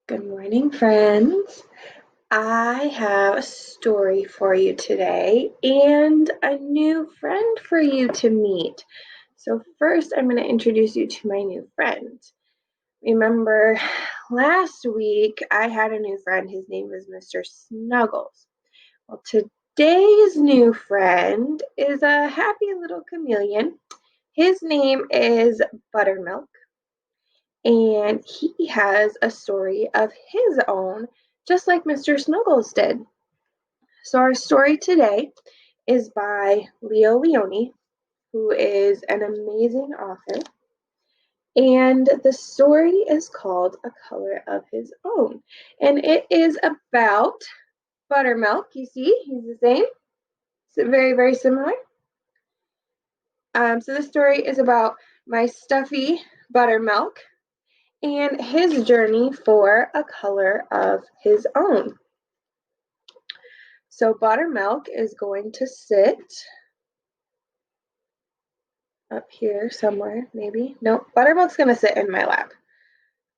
Good morning, friends. I have a story for you today and a new friend for you to meet. So, first, I'm going to introduce you to my new friend. Remember, last week I had a new friend. His name is Mr. Snuggles. Well, today's new friend is a happy little chameleon. His name is Buttermilk and he has a story of his own, just like Mr. Snuggles did. So, our story today is by Leo Lionni, who is an amazing author, and the story is called A Color of His Own. And it is about Buttermilk. You see, he's the same. It's very, very similar. So, the story is about my stuffy Buttermilk and his journey for a color of his own. So Buttermilk is going to sit up here somewhere, maybe. Nope, Buttermilk's going to sit in my lap.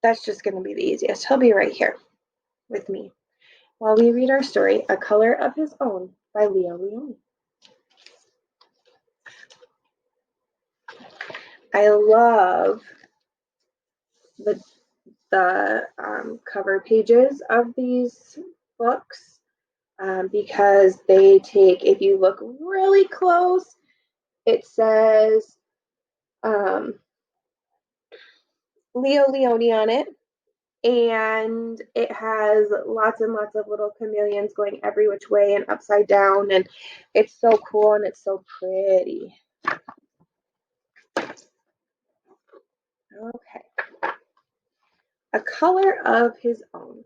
That's just going to be the easiest. He'll be right here with me while we read our story, A Color of His Own by Leo Lionni. I love the cover pages of these books because they take, if you look really close, it says Leo Lionni on it, and it has lots and lots of little chameleons going every which way and upside down, and it's so cool and it's so pretty. Okay. A Color of His Own.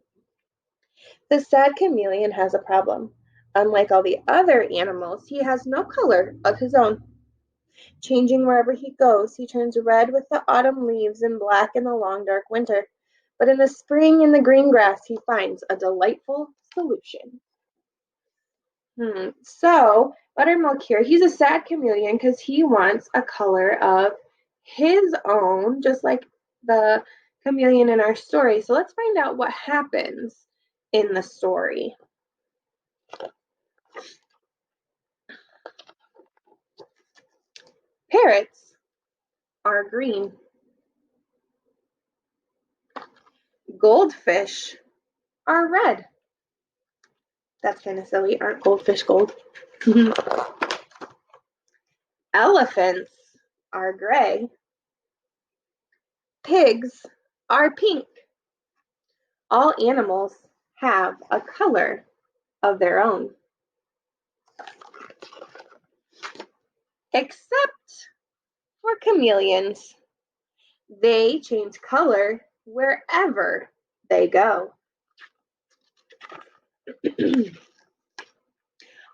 The sad chameleon has a problem. Unlike all the other animals, he has no color of his own. Changing wherever he goes, he turns red with the autumn leaves and black in the long dark winter. But in the spring in the green grass, he finds a delightful solution. So Buttermilk here, he's a sad chameleon because he wants a color of his own, just like the chameleon in our story. So let's find out what happens in the story. Parrots are green. Goldfish are red. That's kind of silly. Aren't goldfish gold? Elephants are gray. Pigs are pink. All animals have a color of their own. Except for chameleons. They change color wherever they go.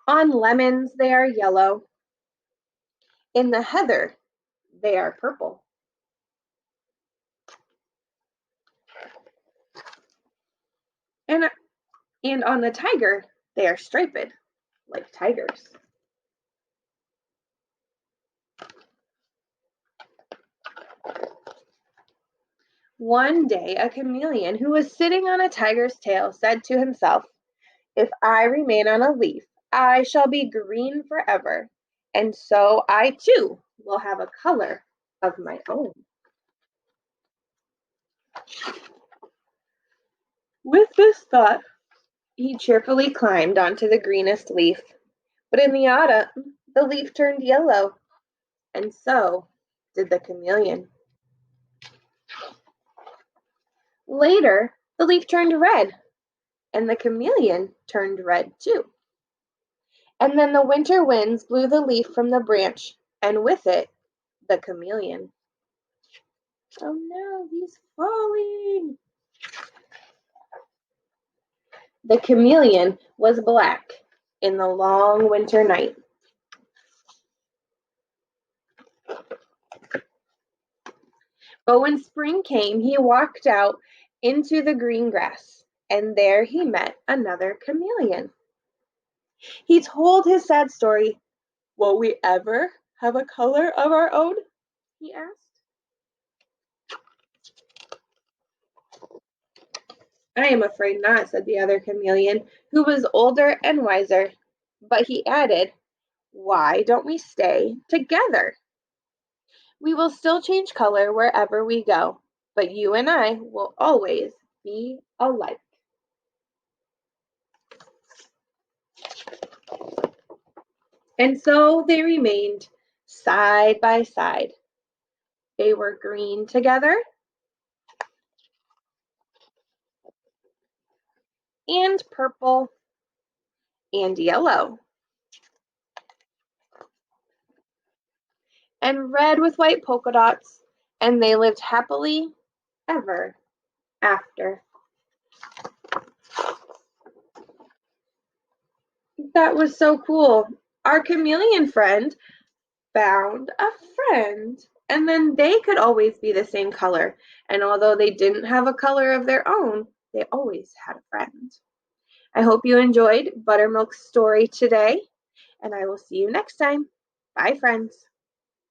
On lemons, they are yellow. In the heather, they are purple. And on the tiger, they are striped, like tigers. One day, a chameleon who was sitting on a tiger's tail said to himself, "If I remain on a leaf, I shall be green forever, and so I too will have a color of my own." With this thought, he cheerfully climbed onto the greenest leaf. But in the autumn, the leaf turned yellow, and so did the chameleon. Later, the leaf turned red, and the chameleon turned red too. And then the winter winds blew the leaf from the branch, and with it, the chameleon. Oh no, he's falling! The chameleon was black in the long winter night. But when spring came, he walked out into the green grass, and there he met another chameleon. He told his sad story. "Will we ever have a color of our own?" he asked. I am afraid not, said the other chameleon, who was older and wiser. But he added, why don't we stay together? We will still change color wherever we go, but you and I will always be alike. And so they remained side by side. They were green together and purple and yellow and red with white polka dots, and they lived happily ever after. That was so cool. Our chameleon friend found a friend, and then they could always be the same color. And although they didn't have a color of their own, they always had a friend. I hope you enjoyed Buttermilk's story today, and I will see you next time. Bye, friends.